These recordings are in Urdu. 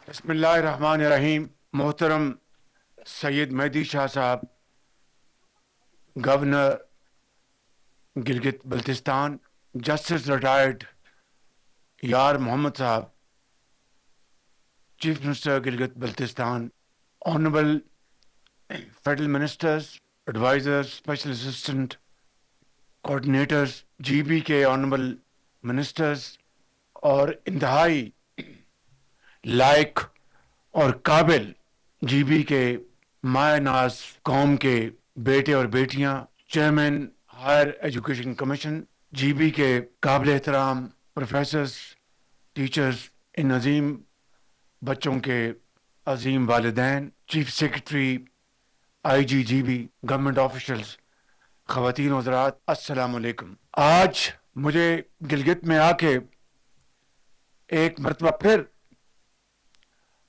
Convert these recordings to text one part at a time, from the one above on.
بسم اللہ الرحمن الرحیم. محترم سید مہدی شاہ صاحب، governor Gilgit Baltistan, justice retired Yar Muhammad صاحب، chief minister Gilgit Baltistan, honourable federal ministers, adviser, special assistant, coordinators, G B کے آنریبل منسٹرز، اور انتہائی لائق اور قابل جی بی کے مایہ ناز قوم کے بیٹے اور بیٹیاں، chairman higher education commission, G B کے قابل احترام پروفیسرز، ٹیچرز، ان عظیم بچوں کے عظیم والدین، چیف سیکرٹری، آئی جی بی، گورنمنٹ آفیشلز، خواتین و حضرات، السلام علیکم. آج مجھے گلگت میں آ کے ایک مرتبہ پھر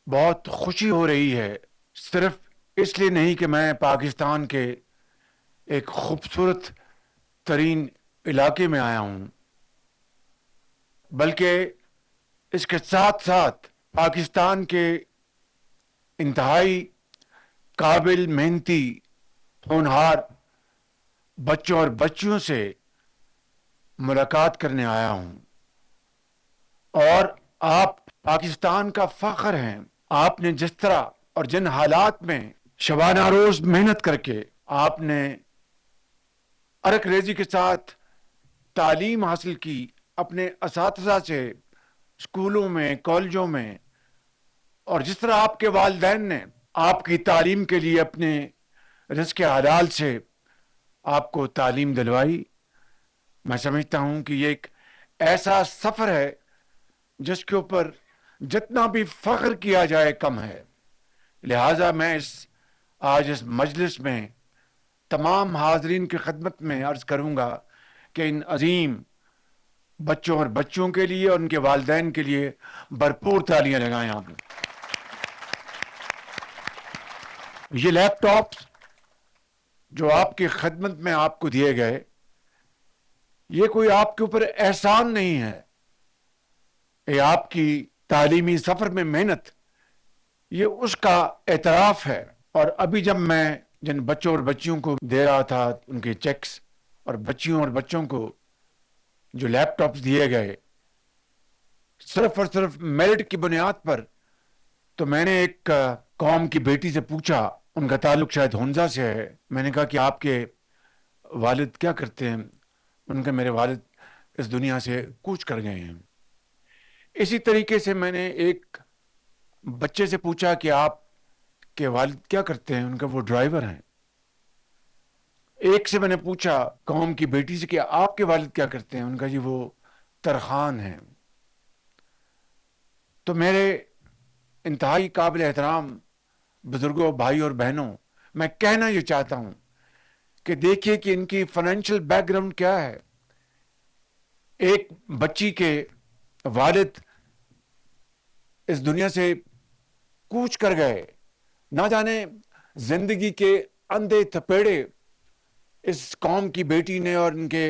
بہت خوشی ہو رہی ہے، صرف اس لیے نہیں کہ میں پاکستان کے ایک خوبصورت ترین علاقے میں آیا ہوں، بلکہ اس کے ساتھ ساتھ پاکستان کے انتہائی قابل، محنتی، ہونہار بچوں اور بچیوں سے ملاقات کرنے آیا ہوں. اور آپ پاکستان کا فخر ہیں. آپ نے جس طرح اور جن حالات میں شبانہ روز محنت کر کے آپ نے ارک ریزی کے ساتھ تعلیم حاصل کی، اپنے اساتذہ سے، اسکولوں میں، کالجوں میں، اور جس طرح آپ کے والدین نے آپ کی تعلیم کے لیے اپنے رزق حلال سے آپ کو تعلیم دلوائی، میں سمجھتا ہوں کہ یہ ایک ایسا سفر ہے جس کے اوپر جتنا بھی فخر کیا جائے کم ہے. لہٰذا میں آج اس مجلس میں تمام حاضرین کی خدمت میں عرض کروں گا کہ ان عظیم بچوں اور بچوں کے لیے اور ان کے والدین کے لیے بھرپور تالیاں لگائیں. آپ یہ لیپ ٹاپس جو آپ کی خدمت میں آپ کو دیے گئے، یہ کوئی آپ کے اوپر احسان نہیں ہے، یہ آپ کی تعلیمی سفر میں محنت، یہ اس کا اعتراف ہے. اور ابھی جب میں جن بچوں اور بچیوں کو دے رہا تھا ان کے چیکس، اور بچیوں اور بچوں کو جو لیپ ٹاپس دیے گئے صرف اور صرف میرٹ کی بنیاد پر، تو میں نے ایک قوم کی بیٹی سے پوچھا، ان کا تعلق شاید ہنزا سے ہے. میں نے کہا کہ آپ کے والد کیا کرتے ہیں؟ ان کے میرے والد اس دنیا سے کوچ کر گئے ہیں. اسی طریقے سے میں نے ایک بچے سے پوچھا کہ آپ کے والد کیا کرتے ہیں؟ ان کا وہ ڈرائیور ہیں. ایک سے میں نے پوچھا قوم کی بیٹی سے کہ آپ کے والد کیا کرتے ہیں؟ ان کا جی وہ ترخان ہیں. تو میرے انتہائی قابل احترام بزرگوں، بھائی اور بہنوں، میں کہنا یہ چاہتا ہوں کہ دیکھیے کہ ان کی فائنینشیل بیک گراؤنڈ کیا ہے. ایک بچی کے والد اس دنیا سے کوچ کر گئے، نہ جانے زندگی کے اندھے تھپیڑے اس قوم کی بیٹی نے اور ان کے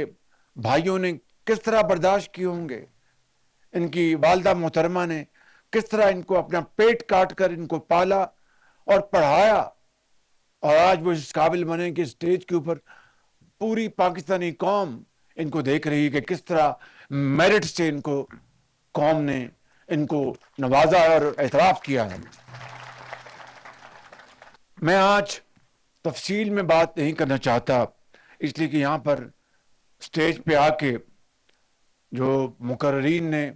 بھائیوں نے کس طرح برداشت کیے ہوں گے. ان کی والدہ محترمہ نے کس طرح ان کو اپنا پیٹ کاٹ کر ان کو پالا اور پڑھایا، اور آج وہ اس قابل بنے کہ اسٹیج کے اوپر پوری پاکستانی قوم ان کو دیکھ رہی ہے کہ کس طرح میرٹ سے ان کو قوم نے ان کو نوازا اور اعتراف کیا ہے. میں آج تفصیل میں بات نہیں کرنا چاہتا، اس لیے کہ یہاں پر اسٹیج پہ آ کے جو مقررین نے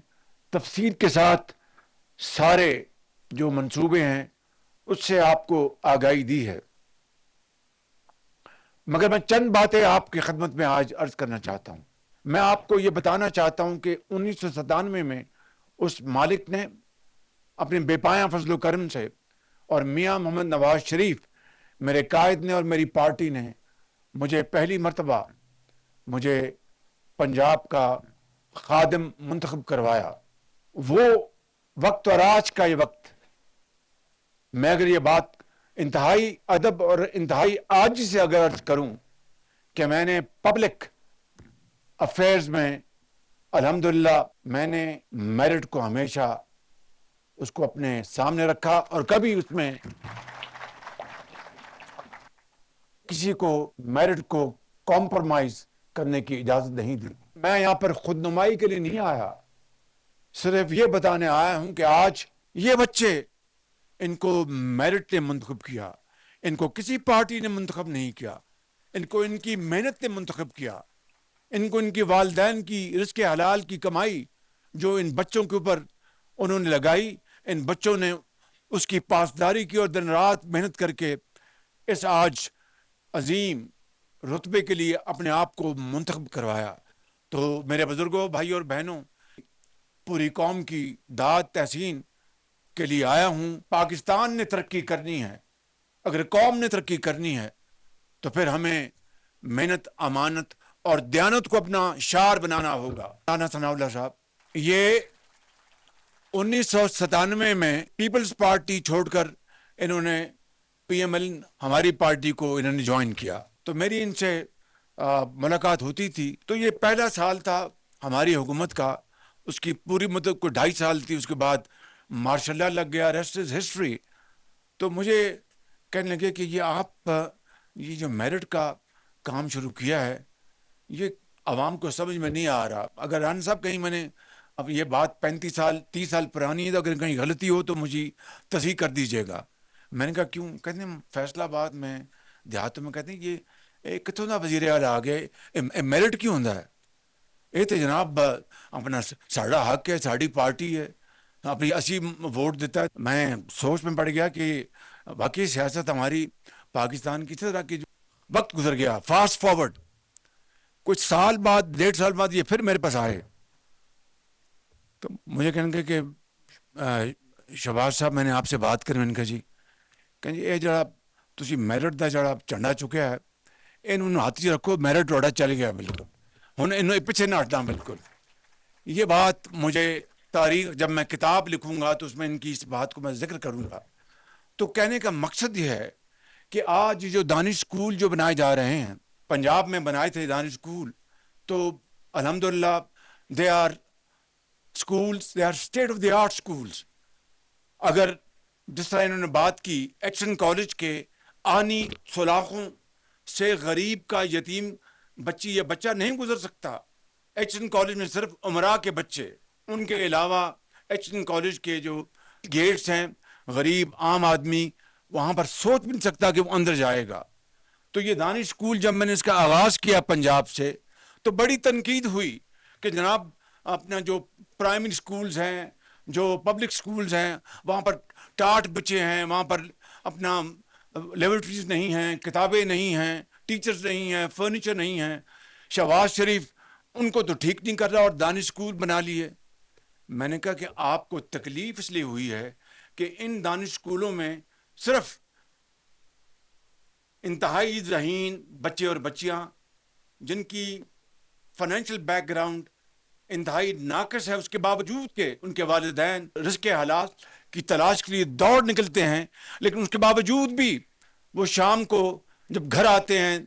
تفصیل کے ساتھ سارے جو منصوبے ہیں اس سے آپ کو آگاہی دی ہے، مگر میں چند باتیں آپ کی خدمت میں آج عرض کرنا چاہتا ہوں. میں آپ کو یہ بتانا چاہتا ہوں کہ 1997 میں اس مالک نے اپنے بے پایاں فضل و کرم سے اور میاں محمد نواز شریف میرے قائد نے اور میری پارٹی نے مجھے پہلی مرتبہ مجھے پنجاب کا خادم منتخب کروایا. وہ وقت اور آج کا یہ وقت، میں اگر یہ بات انتہائی ادب اور انتہائی عاجزی سے اگر عرض کروں کہ میں نے پبلک افیئرز میں الحمدللہ میں نے میرٹ کو ہمیشہ اس کو اپنے سامنے رکھا اور کبھی اس میں کسی کو میرٹ کو کمپرومائز کرنے کی اجازت نہیں دی. میں یہاں پر خود نمائی کے لیے نہیں آیا, صرف یہ بتانے آیا ہوں کہ آج یہ بچے, ان کو میرٹ نے منتخب کیا, ان کو کسی پارٹی نے منتخب نہیں کیا, ان کو ان کی محنت نے منتخب کیا, ان کو ان کے والدین کی رزق حلال کی کمائی جو ان بچوں کے اوپر انہوں نے لگائی, ان بچوں نے اس کی پاسداری کی اور دن رات محنت کر کے اس آج عظیم رتبے کے لیے اپنے آپ کو منتخب کروایا. تو میرے بزرگوں, بھائی اور بہنوں, پوری قوم کی داد تحسین کے لیے آیا ہوں. پاکستان نے ترقی کرنی ہے, اگر قوم نے ترقی کرنی ہے تو پھر ہمیں محنت, امانت اور دیانت کو اپنا شعار بنانا ہوگا. رانا ثناء اللہ صاحب یہ 1997 میں پیپلز پارٹی چھوڑ کر انہوں نے پی ایم ایل ہماری پارٹی کو انہوں نے جوائن کیا. تو میری ان سے ملاقات ہوتی تھی. تو یہ پہلا سال تھا ہماری حکومت کا, اس کی پوری مدت کو 2.5 سال تھی, اس کے بعد مارشل لا لگ گیا, ریسٹ از ہسٹری. تو مجھے کہنے لگے کہ یہ آپ یہ جو میرٹ کا کام شروع کیا ہے یہ عوام کو سمجھ میں نہیں آ رہا. اگر رانا صاحب کہیں میں نے, اب یہ بات 35 سال 30 سال پرانی ہے, تو اگر کہیں غلطی ہو تو مجھے تصحیح کر دیجیے گا. میں نے کہا کیوں؟ کہتے ہیں فیصلہ آباد میں دیہاتوں میں کہتے ہیں یہ کتوں کا وزیر اعلیٰ آ گئے, میرٹ کیوں ہوتا ہے؟ یہ تو جناب اپنا ساڑا حق ہے, ساڑی پارٹی ہے, اپنی 80 ووٹ دیتا ہے. میں سوچ میں پڑ گیا کہ واقعی سیاست ہماری پاکستان کی طرح کی. وقت گزر گیا, فاسٹ فارورڈ, کچھ سال بعد 1.5 سال بعد یہ پھر میرے پاس آئے. تو مجھے کہنے لگے کہ شہباز صاحب میں نے آپ سے بات کری. میں نے کہا جی. کہیں یہ جڑا تسی میرٹ دا جڑا جھنڈا چکیا ہے انہوں ہاتھ چ رکھو, میرٹ روڑا چل گیا بالکل, ہن انہوں پیچھے نہ ہٹنا بالکل. یہ بات مجھے تاریخ, جب میں کتاب لکھوں گا تو اس میں ان کی اس بات کو میں ذکر کروں گا. تو کہنے کا مقصد یہ ہے کہ آج جو دانش اسکول جو بنائے جا رہے ہیں, پنجاب میں بنائے تھے دانش اسکول, تو الحمدللہ they are schools, they are state of the art schools. اگر جس طرح انہوں نے بات کی ایکشن کالج کے آنی سلاخوں سے غریب کا یتیم بچی یا بچہ نہیں گزر سکتا. ایکشن کالج میں صرف امراء کے بچے, ان کے علاوہ ایکشن کالج کے جو گیٹس ہیں غریب عام آدمی وہاں پر سوچ بھی نہیں سکتا کہ وہ اندر جائے گا. تو یہ دانش اسکول جب میں نے اس کا آغاز کیا پنجاب سے تو بڑی تنقید ہوئی کہ جناب اپنا جو پرائمری اسکولز ہیں, جو پبلک اسکولز ہیں, وہاں پر ٹاٹ بچے ہیں, وہاں پر اپنا لیبارٹریز نہیں ہیں, کتابیں نہیں ہیں, ٹیچرز نہیں ہیں, فرنیچر نہیں ہیں. شہباز شریف ان کو تو ٹھیک نہیں کر رہا اور دانش اسکول بنا لیے. میں نے کہا کہ آپ کو تکلیف اس لیے ہوئی ہے کہ ان دانش اسکولوں میں صرف انتہائی ذہین بچے اور بچیاں جن کی فائنینشیل بیک گراؤنڈ انتہائی ناقص ہے, اس کے باوجود کہ ان کے والدین رزق حلال کی تلاش کے لیے دوڑ نکلتے ہیں, لیکن اس کے باوجود بھی وہ شام کو جب گھر آتے ہیں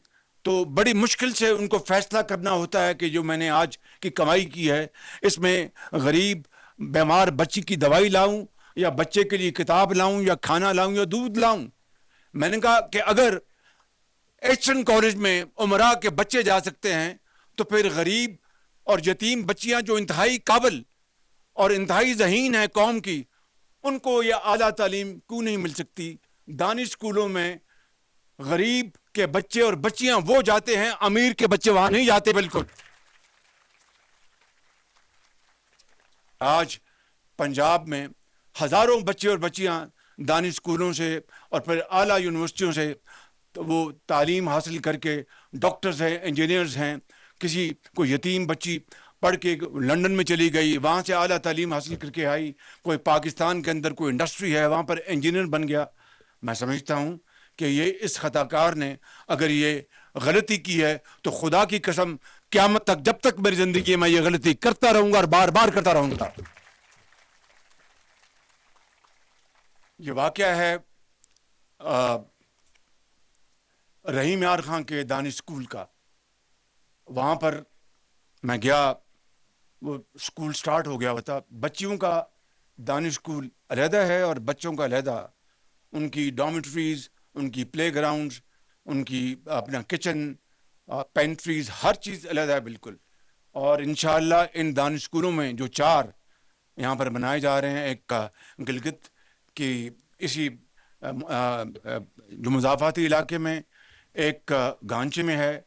تو بڑی مشکل سے ان کو فیصلہ کرنا ہوتا ہے کہ جو میں نے آج کی کمائی کی ہے اس میں غریب بیمار بچی کی دوائی لاؤں یا بچے کے لیے کتاب لاؤں یا کھانا لاؤں یا دودھ لاؤں. میں نے کہا کہ اگر ایچن کالج میں امراء کے بچے جا سکتے ہیں تو پھر غریب اور یتیم بچیاں جو انتہائی قابل اور انتہائی ذہین ہیں قوم کی, ان کو یہ اعلیٰ تعلیم کیوں نہیں مل سکتی؟ دانش اسکولوں میں غریب کے بچے اور بچیاں وہ جاتے ہیں, امیر کے بچے وہاں نہیں جاتے. بالکل آج پنجاب میں ہزاروں بچے اور بچیاں دانش اسکولوں سے اور پھر اعلیٰ یونیورسٹیوں سے تو وہ تعلیم حاصل کر کے ڈاکٹرز ہیں, انجینئرز ہیں. کسی کوئی یتیم بچی پڑھ کے لندن میں چلی گئی, وہاں سے اعلیٰ تعلیم حاصل کر کے آئی. کوئی پاکستان کے اندر کوئی انڈسٹری ہے وہاں پر انجینئر بن گیا. میں سمجھتا ہوں کہ یہ اس خطا کار نے اگر یہ غلطی کی ہے تو خدا کی قسم قیامت تک جب تک میری زندگی میں یہ غلطی کرتا رہوں گا اور بار بار کرتا رہوں گا. یہ واقعہ ہے رحیم یار خان کے دانش اسکول کا. وہاں پر میں گیا, وہ اسکول سٹارٹ ہو گیا ہوا تھا. بچیوں کا دانش اسکول علیحدہ ہے اور بچوں کا علیحدہ، ان کی ڈارمیٹریز، ان کی پلے گراؤنڈز، ان کی اپنا کچن، پینٹریز، ہر چیز علیحدہ ہے بالکل. اور انشاءاللہ ان دانش اسکولوں میں جو 4 یہاں پر بنائے جا رہے ہیں، ایک گلگت کی اسی جو مضافاتی علاقے میں، ایک گانچے میں ہے،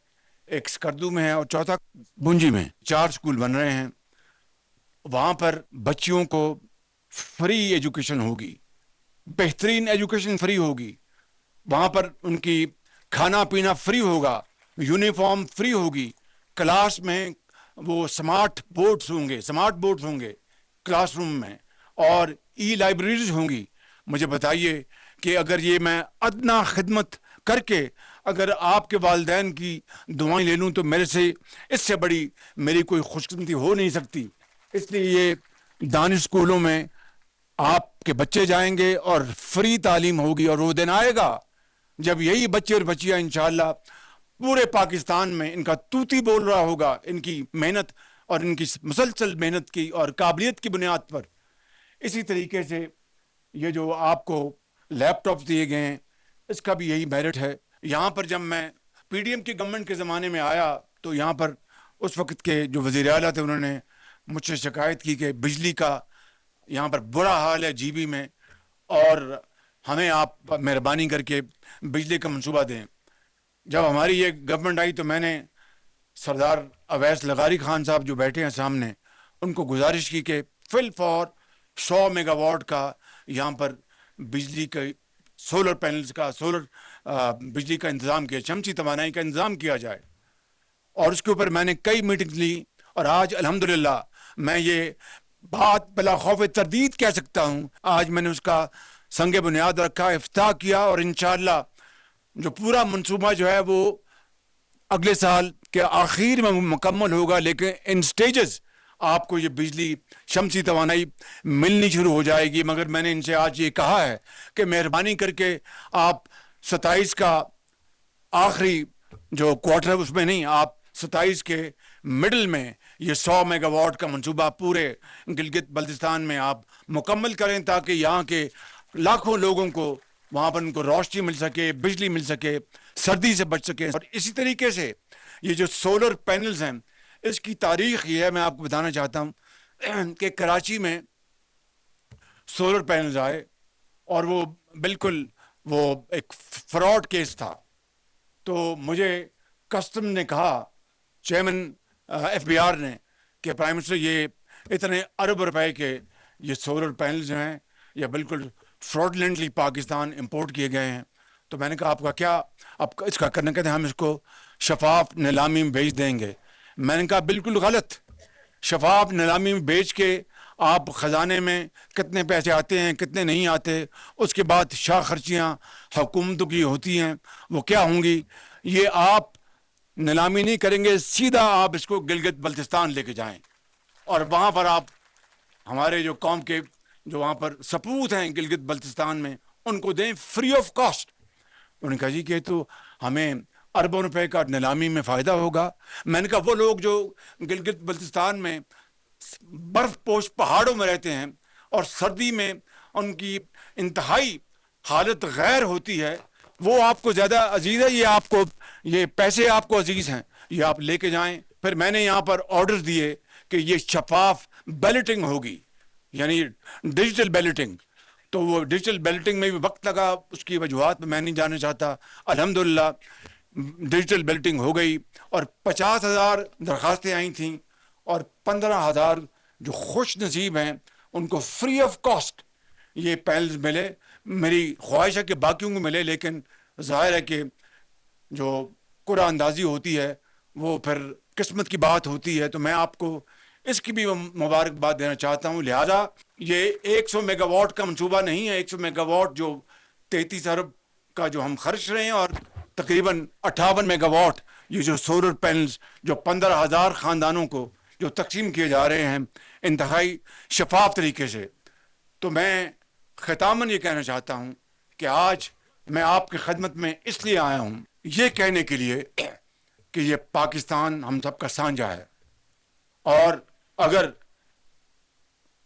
ایک سکردو میں ہے، اور چوتھا بونجی میں، 4 اسکول بن رہے ہیں. وہاں پر بچیوں کو فری ایجوکیشن ہوگی، بہترین ایجوکیشن فری ہوگی. وہاں پر ان کی کھانا پینا فری ہوگا، یونیفارم فری ہوگی. کلاس میں وہ سمارٹ بورڈز ہوں گے کلاس روم میں، اور ای لائبریریز ہوں گی. مجھے بتائیے کہ اگر یہ میں ادنا خدمت کر کے اگر آپ کے والدین کی دعائیں لے لوں تو میرے سے اس سے بڑی میری کوئی خوش قسمتی ہو نہیں سکتی. اس لیے یہ دانش اسکولوں میں آپ کے بچے جائیں گے اور فری تعلیم ہوگی، اور وہ دن آئے گا جب یہی بچے اور بچیاں انشاءاللہ پورے پاکستان میں ان کا توتی بول رہا ہوگا، ان کی محنت اور ان کی مسلسل محنت کی اور قابلیت کی بنیاد پر. اسی طریقے سے یہ جو آپ کو لیپ ٹاپس دیے گئے ہیں، اس کا بھی یہی میرٹ ہے. یہاں پر جب میں پی ڈی ایم کی گورنمنٹ کے زمانے میں آیا تو یہاں پر اس وقت کے جو وزیر اعلیٰ تھے انہوں نے مجھ سے شکایت کی کہ بجلی کا یہاں پر برا حال ہے جی بی میں، اور ہمیں آپ مہربانی کر کے بجلی کا منصوبہ دیں. جب ہماری یہ گورنمنٹ آئی تو میں نے سردار اویس لغاری خان صاحب جو بیٹھے ہیں سامنے، ان کو گزارش کی کہ فل فور 100 میگا واٹ کا یہاں پر بجلی کے سولر پینلز کا بجلی کا انتظام کیا، شمسی توانائی کا انتظام کیا جائے. اور اس کے اوپر میں نے کئی میٹنگ لی، اور آج الحمدللہ میں یہ بات بلا خوف تردید کہہ سکتا ہوں، آج میں نے اس کا سنگ بنیاد رکھا، افتتاح کیا، اور انشاءاللہ جو پورا منصوبہ جو ہے وہ اگلے سال کے آخر میں مکمل ہوگا. لیکن ان سٹیجز آپ کو یہ بجلی شمسی توانائی ملنی شروع ہو جائے گی. مگر میں نے ان سے آج یہ کہا ہے کہ مہربانی کر کے آپ 27 کا آخری جو کوارٹر ہے اس میں نہیں، آپ 27 کے مڈل میں یہ 100 میگا واٹ کا منصوبہ پورے گلگت بلتستان میں آپ مکمل کریں، تاکہ یہاں کے لاکھوں لوگوں کو وہاں پر ان کو روشنی مل سکے، بجلی مل سکے، سردی سے بچ سکے. اور اسی طریقے سے یہ جو سولر پینلز ہیں، اس کی تاریخ یہ ہے، میں آپ کو بتانا چاہتا ہوں کہ کراچی میں سولر پینلز آئے اور وہ بالکل وہ ایک فراڈ کیس تھا. تو مجھے کسٹم نے کہا، چیئرمین ایف بی آر نے، کہ پرائم منسٹر یہ اتنے ارب روپے کے یہ سولر پینلز ہیں، یہ بالکل فراڈلنٹلی پاکستان امپورٹ کیے گئے ہیں. تو میں نے کہا آپ کا کیا اب اس کا کرنا، کہتے ہیں ہم اس کو شفاف نیلامی میں بیچ دیں گے. میں نے کہا بالکل غلط. شفاف نیلامی میں بیچ کے آپ خزانے میں کتنے پیسے آتے ہیں کتنے نہیں آتے، اس کے بعد شاہ خرچیاں حکومتوں کی ہوتی ہیں، وہ کیا ہوں گی. یہ آپ نیلامی نہیں کریں گے، سیدھا آپ اس کو گلگت بلتستان لے کے جائیں، اور وہاں پر آپ ہمارے جو قوم کے جو وہاں پر سپوت ہیں گلگت بلتستان میں، ان کو دیں فری آف کاسٹ. انہوں نے کہا جی کہ تو ہمیں اربوں روپے کا نیلامی میں فائدہ ہوگا. میں نے کہا وہ لوگ جو گلگت بلتستان میں برف پوش پہاڑوں میں رہتے ہیں اور سردی میں ان کی انتہائی حالت غیر ہوتی ہے، وہ آپ کو زیادہ عزیز ہے، یہ آپ کو یہ پیسے آپ کو عزیز ہیں، یہ آپ لے کے جائیں. پھر میں نے یہاں پر آرڈر دیے کہ یہ شفاف بیلٹنگ ہوگی، یعنی ڈیجیٹل بیلٹنگ. تو وہ ڈیجیٹل بیلٹنگ میں بھی وقت لگا، اس کی وجوہات میں نہیں جانا چاہتا. الحمدللہ ڈیجیٹل بیلٹنگ ہو گئی، اور 50,000 درخواستیں آئی تھیں، اور 15,000 جو خوش نصیب ہیں ان کو فری آف کاسٹ یہ پینلز ملے. میری خواہش ہے کہ باقیوں کو ملے، لیکن ظاہر ہے کہ جو قرعہ اندازی ہوتی ہے وہ پھر قسمت کی بات ہوتی ہے. تو میں آپ کو اس کی بھی مبارکباد دینا چاہتا ہوں. لہذا یہ 100 میگا واٹ کا منصوبہ نہیں ہے. 100 میگا واٹ جو 33 ارب کا جو ہم خرچ رہے ہیں، اور تقریباً 58 میگا واٹ یہ جو سولر پینلز جو 15,000 خاندانوں کو جو تقسیم کیے جا رہے ہیں انتہائی شفاف طریقے سے. تو میں ختاماً یہ کہنا چاہتا ہوں کہ آج میں آپ کی خدمت میں اس لیے آیا ہوں، یہ کہنے کے لیے کہ یہ پاکستان ہم سب کا سانجا ہے، اور اگر